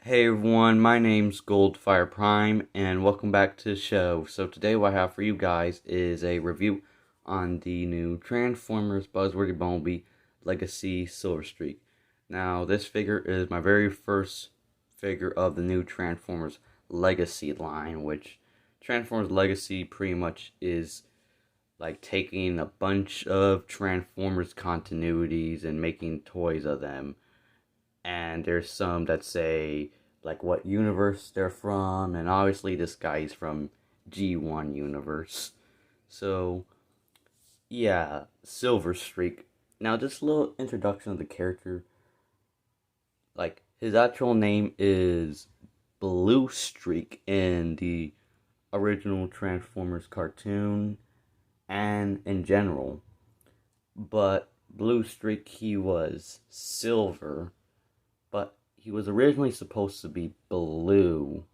Hey everyone, my name's Goldfire Prime, and welcome back to the show. So today what I have for you guys is a review on the new Transformers Buzzworthy Bumblebee Legacy Silverstreak. Now this figure is my very first figure of the new Transformers Legacy line, which Transformers Legacy pretty much is like taking a bunch of Transformers continuities and making toys of them, and there's some that say like what universe they're from, and obviously this guy's from G1 universe. So yeah, Silverstreak. Now just a little introduction of the character. Like his actual name is Bluestreak in the original Transformers cartoon and in general. But Bluestreak, he was silver, but he was originally supposed to be blue.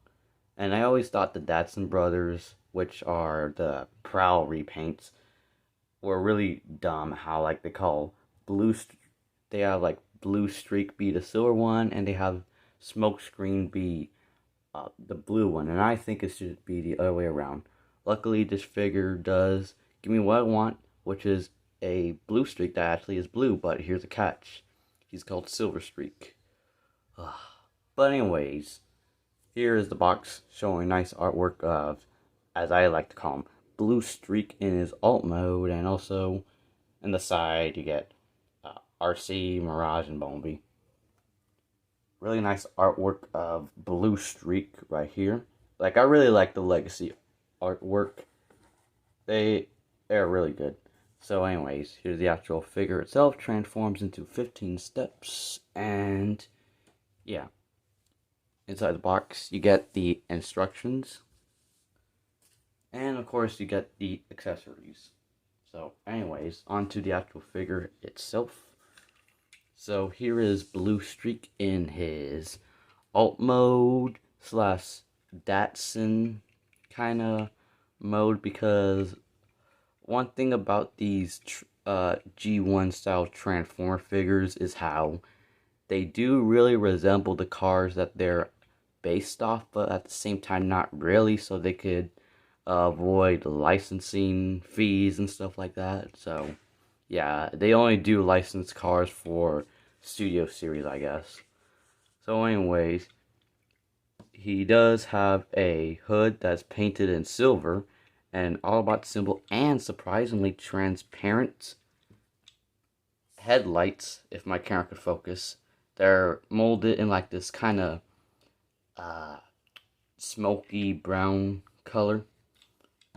And I always thought the Datsun brothers, which are the Prowl repaints, were really dumb. How like they call blue, they have like Bluestreak be the silver one, and they have Smokescreen be the blue one. And I think it should be the other way around. Luckily, this figure does give me what I want, which is a Bluestreak that actually is blue. But here's a catch: he's called Silverstreak. But anyways, here is the box showing nice artwork of, as I like to call him, Bluestreak in his alt mode, and also in the side you get RC, Mirage, and Bumblebee. Really nice artwork of Bluestreak right here. Like, I really like the Legacy artwork. They're really good. So anyways, here's the actual figure itself. Transforms into 15 steps, and yeah. Inside the box, you get the instructions, and of course, you get the accessories. So, anyways, onto the actual figure itself. So, here is Bluestreak in his alt mode slash Datsun kind of mode, because one thing about these G1 style Transformer figures is how they do really resemble the cars that they're based off, but at the same time not really, so they could avoid licensing fees and stuff like that. So yeah, they only do licensed cars for studio series, I guess. So anyways, he does have a hood that's painted in silver and Autobot symbol, and surprisingly transparent headlights, if my camera could focus. They're molded in like this kind of smoky brown color.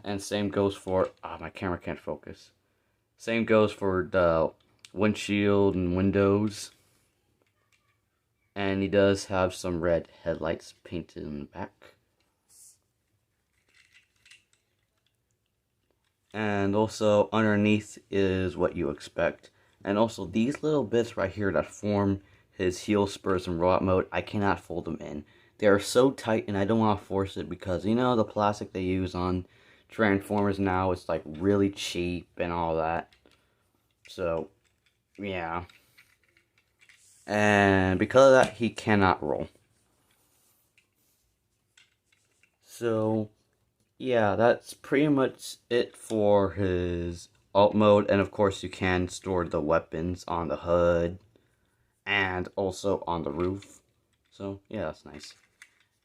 And same goes for, my camera can't focus. Same goes for the windshield and windows. And he does have some red headlights painted in the back. And also underneath is what you expect. And also these little bits right here that form his heel spurs in robot mode, I cannot fold them in. They are so tight, and I don't want to force it because, you know, the plastic they use on Transformers now is like really cheap and all that. So, yeah. And because of that, he cannot roll. So, yeah, that's pretty much it for his alt mode. And of course, you can store the weapons on the hood and also on the roof. So, yeah, that's nice.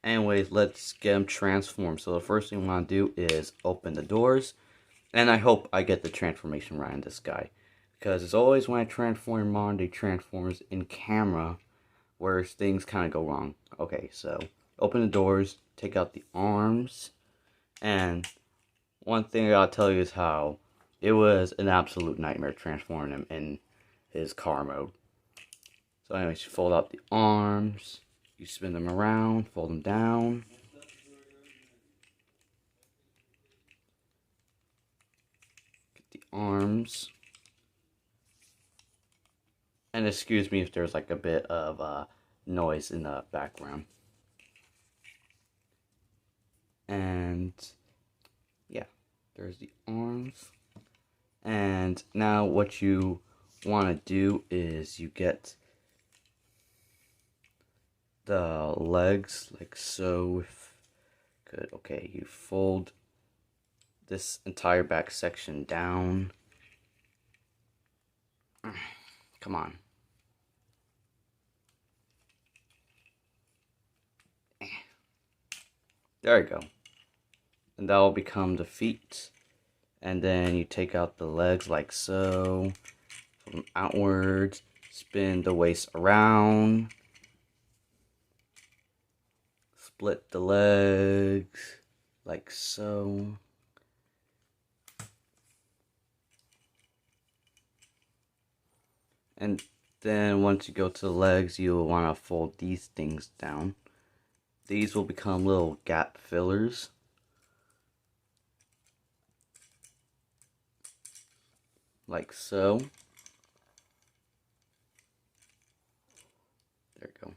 Anyways, let's get him transformed. So the first thing I want to do is open the doors. And I hope I get the transformation right on this guy, because it's always when I transform on the Transformers in camera where things kind of go wrong. Okay, so open the doors, take out the arms. And one thing I gotta tell you is how it was an absolute nightmare transforming him in his car mode. So anyways, you fold out the arms, you spin them around, fold them down. Get the arms. And excuse me if there's like a bit of noise in the background. And yeah, there's the arms. And now what you want to do is you get the legs like so. Good. Okay, you fold this entire back section down. Come on. There you go. And that will become the feet. And then you take out the legs like so. From outwards. Spin the waist around. Split the legs like so. And then once you go to the legs, you'll want to fold these things down. These will become little gap fillers. Like so. There you go.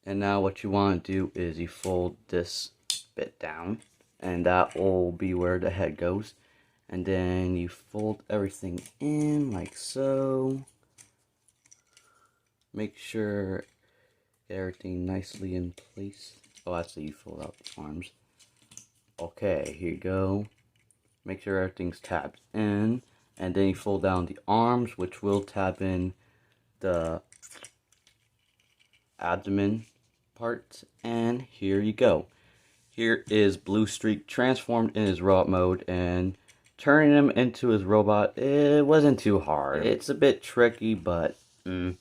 And now what you want to do is you fold this bit down. And that will be where the head goes. And then you fold everything in like so. Make sure everything nicely in place. Oh, actually you fold out the arms. Okay, here you go. Make sure everything's tabbed in. And then you fold down the arms, which will tab in the abdomen part. And here you go. Here is Bluestreak transformed in his robot mode, and turning him into his robot, it wasn't too hard. It's a bit tricky, but a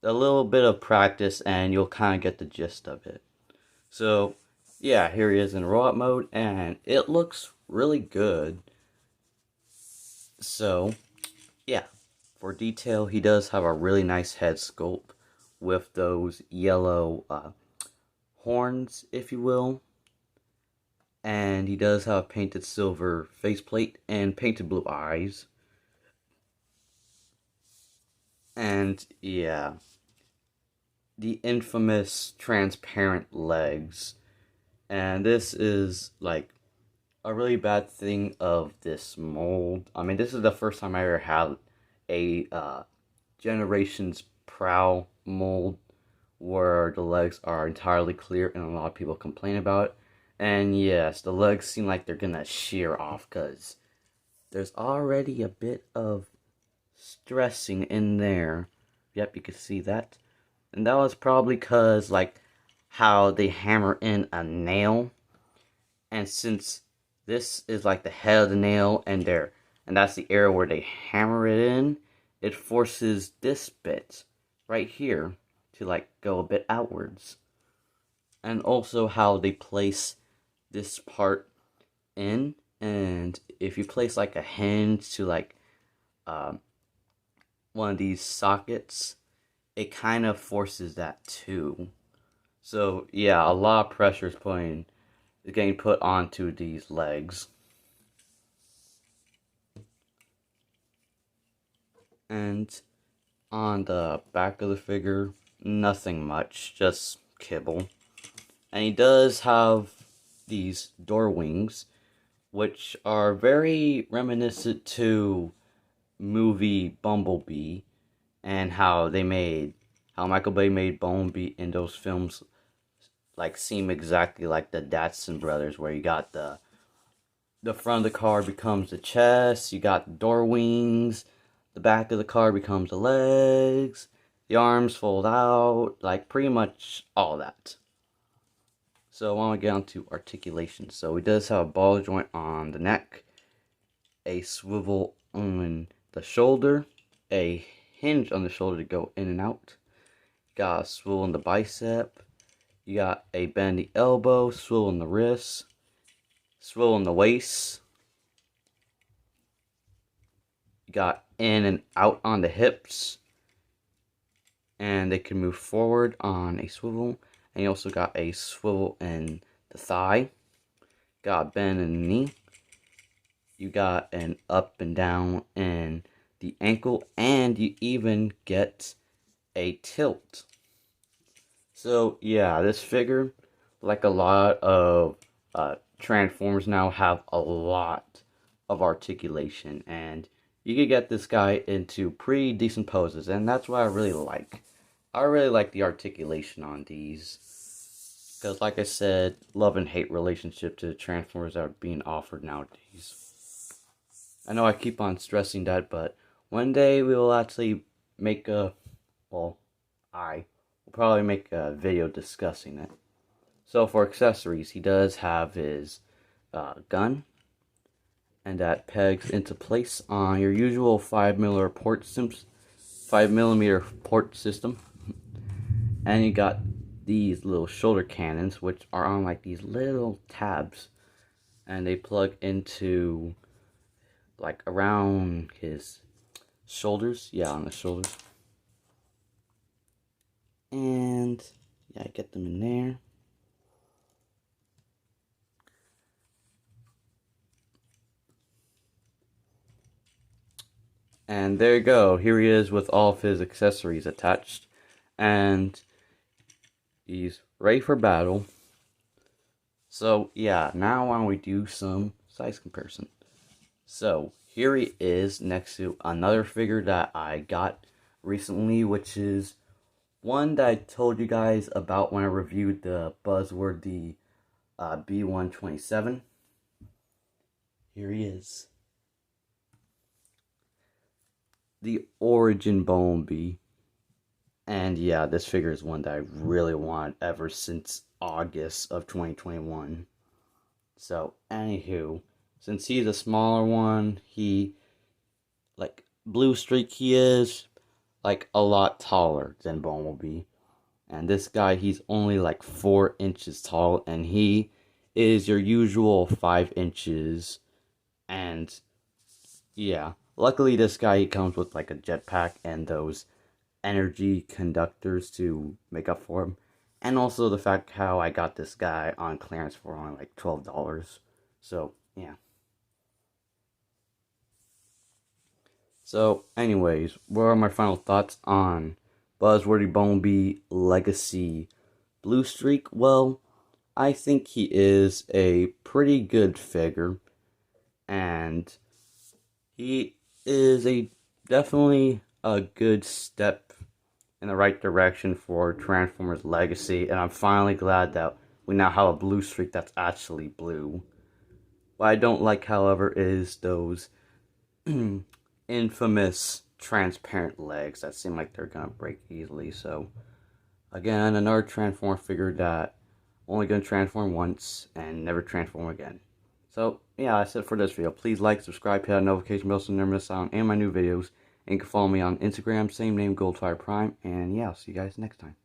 little bit of practice and you'll kind of get the gist of it. So yeah, here he is in robot mode, and it looks really good. So yeah, for detail, he does have a really nice head sculpt with those yellow horns, if you will. And he does have painted silver faceplate and painted blue eyes. And yeah, the infamous transparent legs. And this is like a really bad thing of this mold. I mean, this is the first time I ever had a Generations Prow mold where the legs are entirely clear, and a lot of people complain about it. And yes, the legs seem like they're gonna shear off because there's already a bit of stressing in there. Yep, you can see that. And that was probably because like how they hammer in a nail. And since this is like the head of the nail and that's the area where they hammer it in, it forces this bit right here to like go a bit outwards. And also how they place this part in, and if you place like a hinge to like one of these sockets, it kind of forces that too. So yeah, a lot of pressure is getting put onto these legs. And on the back of the figure, nothing much, just kibble. And he does have these door wings, which are very reminiscent to movie Bumblebee, and how Michael Bay made Bumblebee in those films like seem exactly like the Datsun brothers, where you got the front of the car becomes the chest, you got the door wings, the back of the car becomes the legs, the arms fold out, like pretty much all that. So I want to get on to articulation. So he does have a ball joint on the neck, a swivel on the shoulder, a hinge on the shoulder to go in and out. Got a swivel in the bicep. You got a bendy elbow, swivel in the wrist, swivel in the waist. You got in and out on the hips, and they can move forward on a swivel. And you also got a swivel in the thigh. Got a bend in the knee. You got an up and down in the ankle. And you even get a tilt. So yeah, this figure, like a lot of Transformers now, have a lot of articulation. And you can get this guy into pretty decent poses. And that's what I really like. I really like the articulation on these. Because, like I said, love and hate relationship to the Transformers that are being offered nowadays. I know I keep on stressing that, but one day we will actually make a, well, I will probably make a video discussing it. So for accessories, he does have his gun, and that pegs into place on your usual 5mm port system. And you got these little shoulder cannons, which are on like these little tabs, and they plug into like around his shoulders. Yeah, on the shoulders. And yeah, I get them in there. And there you go. Here he is with all of his accessories attached. And he's ready for battle. So yeah, now why don't we do some size comparison. So here he is next to another figure that I got recently, which is one that I told you guys about when I reviewed the Buzzworthy B127. Here he is. The Origin Bumblebee. And yeah, this figure is one that I really want ever since August of 2021. So, anywho, since he's a smaller one, he, like, Bluestreak, he is, like, a lot taller than Bumblebee. And this guy, he's only, like, 4 inches tall, and he is your usual 5 inches. And, yeah, luckily this guy, he comes with, like, a jetpack and those energy conductors to make up for him. And also the fact how I got this guy on clearance for only like $12. So, yeah. So, anyways, what are my final thoughts on Buzzworthy Bumblebee Legacy Bluestreak? Well, I think he is a pretty good figure. And he is definitely a good step in the right direction for Transformers Legacy, and I'm finally glad that we now have a Bluestreak that's actually blue. What I don't like, however, is those infamous transparent legs that seem like they're gonna break easily. So, again, another Transformer figure that only gonna transform once and never transform again. So, yeah, that's it for this video. Please like, subscribe, hit that notification bell so you never miss out on any of my new videos. And you can follow me on Instagram, same name, Goldfire Prime. And yeah, I'll see you guys next time.